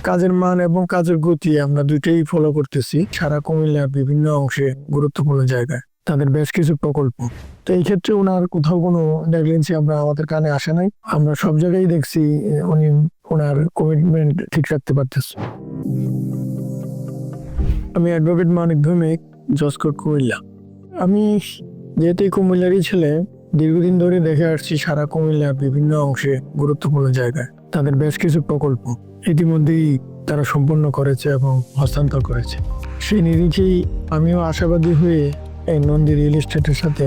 কাজের মান এবং কাজের গতি আমরা দুইটাই ফলো করতেছি সারা কুমিল্লার বিভিন্ন অংশে গুরুত্বপূর্ণ জায়গায় তাদের বেশ কিছু প্রকল্প। তো এই ক্ষেত্রে ওনার কোথাও কোনো নেগলিজেন্সি আমরা আমাদের কানে আসে নাই। আমরা সব জায়গায় দেখছি উনি ওনার কমিটমেন্ট ঠিক রাখতে পারতেছে। আমি অ্যাডভোকেট মানিক ভৌমিক, জসকোট কুমিল্লা। আমি যেহেতু কুমিল্লারই ছেলে, দীর্ঘদিন ধরে দেখে আসছি সারা কুমিল্লার বিভিন্ন অংশে গুরুত্বপূর্ণ জায়গায় তাদের বেশ কিছু প্রকল্প ইতিমধ্যেই তারা সম্পন্ন করেছে এবং হস্তান্তর করেছে। সেই নিরিখেই আমিও আশাবাদী হয়ে এই নন্দী রিয়েল এস্টেটের সাথে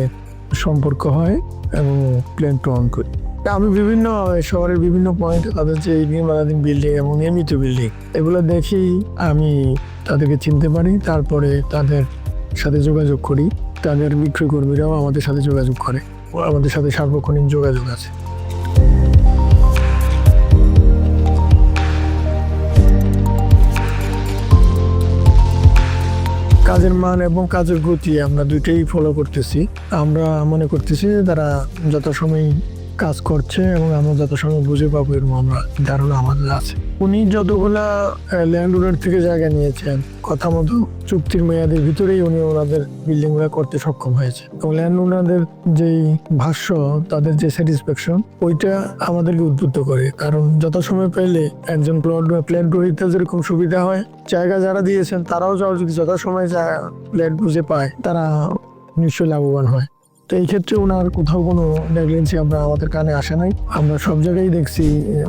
সম্পর্ক হয় এবং প্ল্যান অন করি। আমি বিভিন্ন শহরের বিভিন্ন পয়েন্টে তাদের যে নির্মাণাধীন বিল্ডিং এবং নির্মিত বিল্ডিং এগুলো দেখেই আমি তাদেরকে চিনতে পারি। তারপরে তাদের সাথে যোগাযোগ করি। তাদের বিক্রয় কর্মীরাও আমাদের সাথে যোগাযোগ করে, আমাদের সাথে সার্বক্ষণিক যোগাযোগ আছে। কাজের মান এবং কাজের গতি আমরা দুইটাই ফলো করতেছি। আমরা মনে করতেছি তারা যথাসময় কাজ করছে এবং আমরা যথাসময় বুঝে পাবো এরকম আমরা ধারণা আমাদের আছে। উনি যতগুলা ল্যান্ড ওনার থেকে জায়গা নিয়েছেন কথা মতো চুক্তির মেয়াদের ভিতরেই উনি ওনাদের বিল্ডিং গুলা করতে সক্ষম হয়েছে এবং ল্যান্ড ওনাদের যেই ভাষ্য, তাদের যে স্যাটিসফ্যাকশন, ওইটা আমাদেরকে উদ্বুদ্ধ করে। কারণ যথাসময় পেলে একজন প্ল্যান গ্রহীতা যেরকম সুবিধা হয়, জায়গা যারা দিয়েছেন তারাও যদি যথাসময় প্ল্যান বুঝে পায় তারা নিশ্চয়ই লাভবান হয়। তো এই ক্ষেত্রে ওনার কোথাও কোনো নেগলিজেন্সি আমরা আমাদের কানে আসে নাই। আমরা সব জায়গায় দেখছি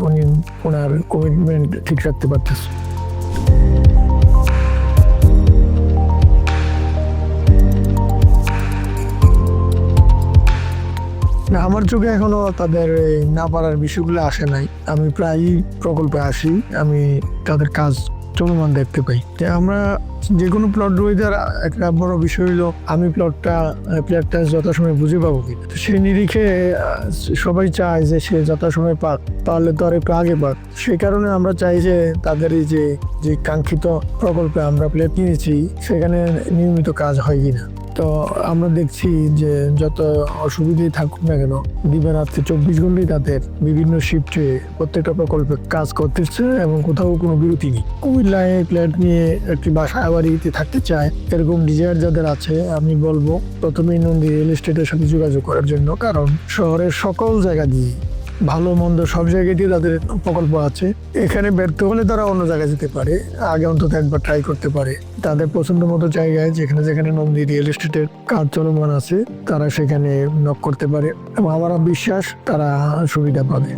উনি ওনার কমিটমেন্ট ঠিক রাখতে পারতেছে। না, আমার চোখে এখনো তাদের না পারার বিষয়গুলো আসে নাই। আমি প্রায়ই প্রকল্পে আসি, আমি তাদের কাজ চলমান দেখতে পাই। আমরা যে কোনো প্লট রোহিতার একটা বড় বিষয় হলো আমি প্লটটা যথাসময় বুঝে পাবো কি। সেই নিরিখে সবাই চায় যে সে যথাসময় পাক, পারলে তো আর একটু আগে পাক। সেই কারণে আমরা চাই যে তাদের এই যে কাঙ্ক্ষিত প্রকল্পে আমরা প্লট নিয়েছি সেখানে নিয়মিত কাজ হয় কিনা। তো আমরা দেখছি যে যত অসুবিধাই থাকুক না কেন, দিবারাত্রি 24 ঘন্টাই তাদের বিভিন্ন শিফটে প্রত্যেকটা প্রকল্পে কাজ করতেছে এবং কোথাও কোনো বিরতি নেই। কুমিল্লায় ফ্ল্যাট নিয়ে একটি বাসা বাড়িতে থাকতে চায় এরকম ডিজায়ার যাদের আছে, আমি বলবো প্রথমেই নন্দী রিয়েল এস্টেটের সাথে যোগাযোগ করার জন্য। কারণ শহরের সকল জায়গা দিয়ে ভালো মন্দ সব জায়গাতেই তাদের প্রকল্প আছে। এখানে ব্যর্থ হলে তারা অন্য জায়গায় যেতে পারে, আগে অন্তত একবার ট্রাই করতে পারে তাদের পছন্দ মতো জায়গায়। যেখানে যেখানে নন্দী রিয়েল এস্টেটের কাজ চলমান আছে তারা সেখানে নক করতে পারে এবং আমার বিশ্বাস তারা সুবিধা পাবে।